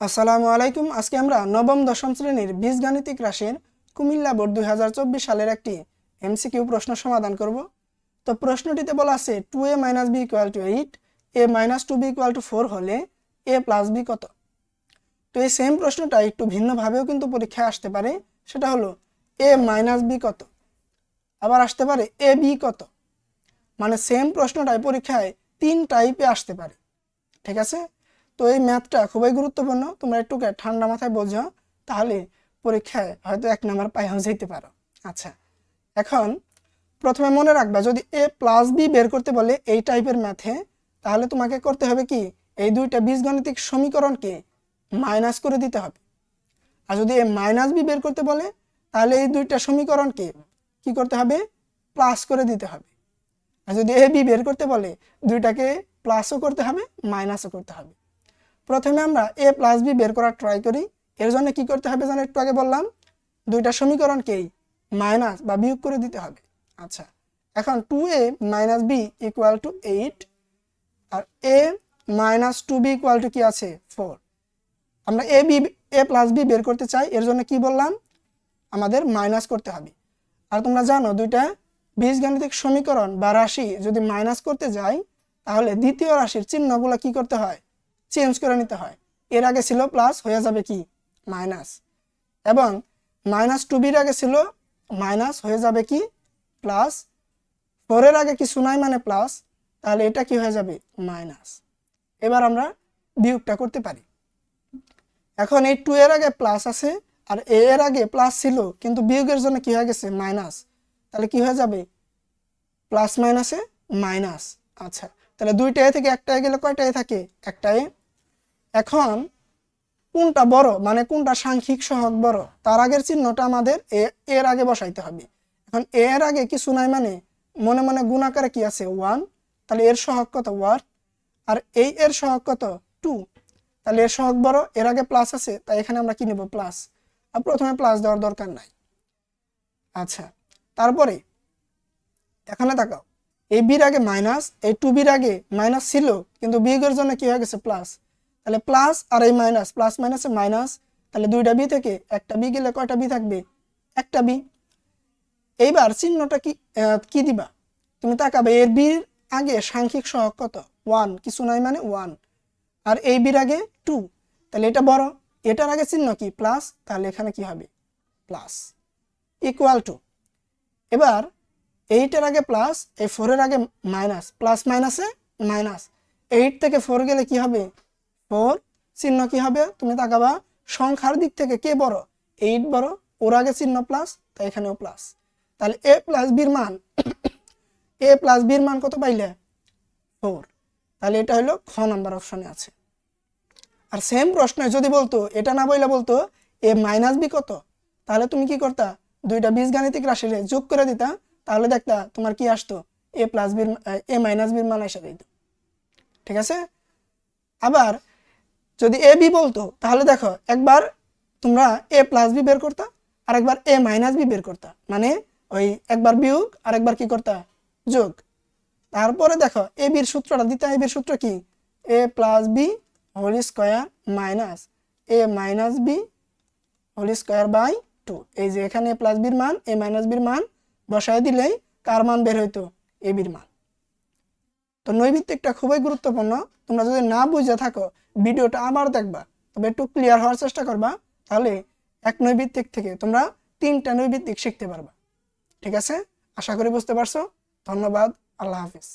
আসসালামু আলাইকুম। আজকে আমরা নবম দশম শ্রেণীর বীজগাণিতিক রাশির কুমিল্লা বোর্ড 2024 সালের একটি এমসিকিউ প্রশ্ন সমাধান করব। তো প্রশ্নটিতে বলা আছে 2a - b = 8, a - 2b = 4 হলে a + b কত। তো এই সেম প্রশ্নটা একটু ভিন্নভাবেও কিন্তু পরীক্ষায় আসতে পারে। সেটা হলো a - b কত, আবার আসতে পারে a b কত। মানে সেম প্রশ্নটাই পরীক্ষায় 3 টাইপে আসতে পারে। ঠিক আছে, তো এই ম্যাথটা খুবই গুরুত্বপূর্ণ। তোমরা একটু ঠান্ডা মাথায় বোঝো, তাহলে পরীক্ষায় হয়তো 1 নাম্বার পাইও যেতে পারো। আচ্ছা, এখন প্রথমে মনে রাখবা, যদি a + b বের করতে বলে এই টাইপের ম্যাথে, তাহলে তোমাকে করতে হবে কি, এই দুইটা বীজগণিতিক সমীকরণকে মাইনাস করে দিতে হবে। আর যদি a - b বের করতে বলে, তাহলে এই দুইটা সমীকরণকে কি করতে হবে, প্লাস করে দিতে হবে। আর যদি a b বের করতে বলে, দুইটাকে প্লাসও করতে হবে, মাইনাসও করতে হবে। প্রথমে আমরা a + b বের করার ট্রাই করি। এর জন্য কি করতে হবে জানো, একটু আগে বললাম, দুইটা সমীকরণকেই মাইনাস বা বিয়োগ করে দিতে হবে। আচ্ছা, এখন 2a - b = 8 R a - 2b = কি আছে, 4। আমরা a + b বের করতে চাই, এর জন্য কি বললাম, আমাদের মাইনাস করতে হবে। আর তোমরা জানো, দুইটা বীজগাণিতিক সমীকরণ বা রাশি যদি মাইনাস করতে যাই, তাহলে দ্বিতীয় রাশির চিহ্নগুলো কি করতে হয়, চেঞ্জ করে নিতে হয়। এর আগে ছিল প্লাস, হয়ে যাবে কি মাইনাস, এবং -2b আগে ছিল মাইনাস, হয়ে যাবে কি প্লাস। 4 এর আগে কিছু নাই মানে প্লাস, তাহলে এটা কি হয়ে যাবে মাইনাস। এবার আমরা বিয়োগটা করতে পারি। এখন এই 2 এর আগে প্লাস আছে আর a এর আগে প্লাস ছিল, কিন্তু বিয়োগের জন্য কি হয়ে গেছে মাইনাস, তাহলে কি হয়ে যাবে প্লাস মাইনাসে মাইনাস। আচ্ছা, তাহলে দুইটা এ থেকে একটা এ গেলে কয়টা এ থাকে, একটা এ। এখন কোনটা বড়, মানে কোনটা সাংখ্যিক সহগ বড়, তার আগের চিহ্নটা আমাদের এর আগে বসাইতে হবে। এখন এর আগে কিছু নাই মানে মনে মনে গুণ আকারে কি আছে 1, তাহলে এর সহগ কত 1, আর এই এর সহগ কত 2, তাহলে এর সহগ বড়, এর আগে প্লাস আছে, তাই এখানে আমরা কি নেব প্লাস। আর প্রথমে প্লাস দেওয়ার দরকার নাই। আচ্ছা, তারপরে এখানে তাকাও, এই বির আগে মাইনাস, এই 2b আগে মাইনাস ছিল, কিন্তু বিয়োগের জন্য কি হয়ে গেছে প্লাস, তাহলে প্লাস আর এই মাইনাস, প্লাস মাইনাসে মাইনাস, তাহলে দুইটা বি থেকে একটা বি গেলে কয়টা বি থাকবে, একটা বি। এইবার চিহ্নটা কি কি দিবা, তুমি তাকাবে, এর বির আগে সাংখ্যিক সহগ কত 1, কিছু নাই মানে 1, আর এই বির আগে 2, তাহলে এটা বড়, এটার আগে চিহ্ন কি প্লাস, তাহলে এখানে কি হবে প্লাস, ইকুয়াল টু। এবার 8 এর আগে প্লাস, এই 4 এর আগে মাইনাস, প্লাস মাইনাসে মাইনাস, 8 থেকে 4 গেলে কি হবে 4, চিহ্ন কি হবে, তুমি তাকাবা সংখ্যার দিক থেকে কে বড়, 8 বড়, ওর আগে চিহ্ন প্লাস, তাই এখানেও প্লাস। তাহলে a + b এর মান কত পাইলে 4, তাহলে এটা হলো খ নাম্বার অপশনে আছে। আর সেম প্রশ্নে যদি বলতো, এটা না বইলে বলতো a - b কত, তাহলে তুমি কি করতা, দুইটা বীজগাণিতিক রাশিরে যোগ করে দিতা, তাহলে দেখতা তোমার কি আসতো, a + b এর মান এসে দিত। ঠিক আছে, আবার যদি a b বলতো, তাহলে দেখো একবার তোমরা a + b বের করতা, আর একবার a - b বের করতা, মানে ওই একবার বিয়োগ আর একবার কি করতা যোগ। তারপরে দেখো a b এর সূত্রটা দিতা, a b এর সূত্র কি, a + b whole square minus a - b whole square by 2। এই যে এখানে a + b এর মান, a - b এর মান বসায় দিলেই কার মান বের হইতো, a b এর মান। তো নৈমিত্তিকটা খুবই গুরুত্বপূর্ণ। তোমরা যদি না বুঝে থাকো, ভিডিওটা আবার দেখবা, তবে একটু ক্লিয়ার হওয়ার চেষ্টা করবা, তাহলে এক নৈমিত্তিক থেকে তোমরা 3টা নৈমিত্তিক শিখতে পারবা। ঠিক আছে, আশা করি বুঝতে পারছো। ধন্যবাদ, আল্লাহ হাফিজ।